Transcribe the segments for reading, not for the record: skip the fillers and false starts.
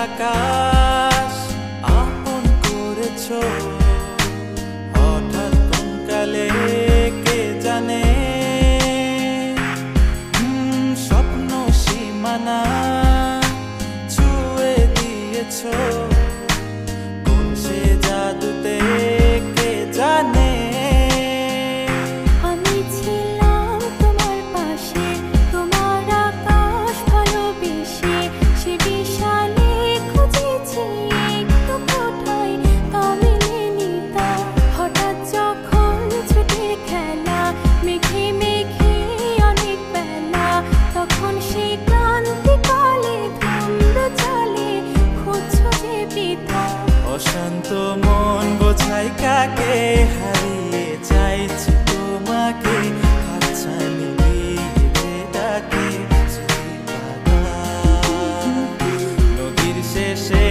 আকাশ আপন করেছো হঠাৎ কোন কালে কে জানে স্বপ্ন সীমানা ছুঁয়ে দিয়েছো কোন সে জাদুতে কে জানে অশান্ত মন বোঝাই কাকে হারিয়ে চাইছি তোমাকে হাতছানি দিয়ে ডাকে নদীর শেষে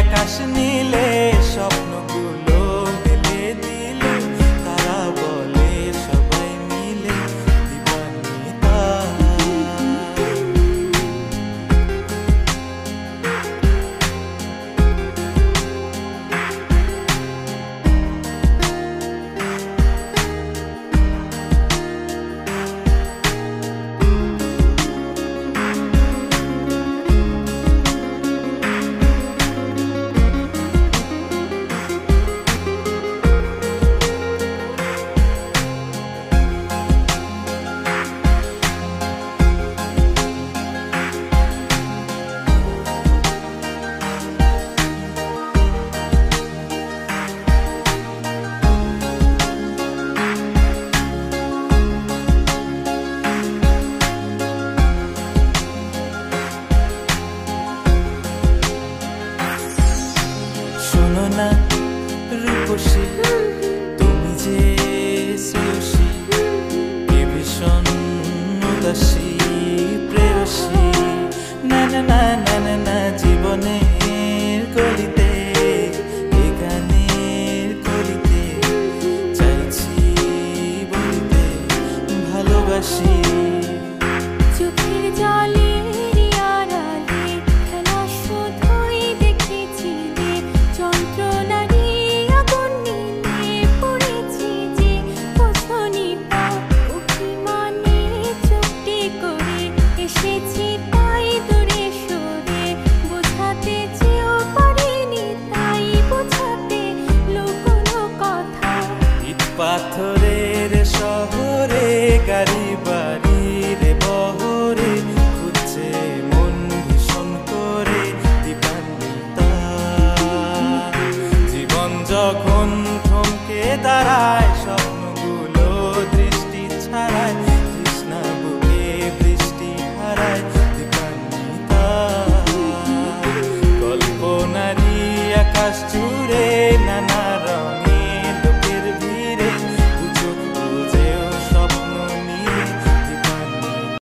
আকাশ নীলে স্বপ্নগুলো মেলে দিলে তারা বলে সবাই মিলে দিবানিতা রূপসী তুমি যে শ্রেয়সী কে ভীষণ উদাসী প্রেয়সী না না না না না জীবনে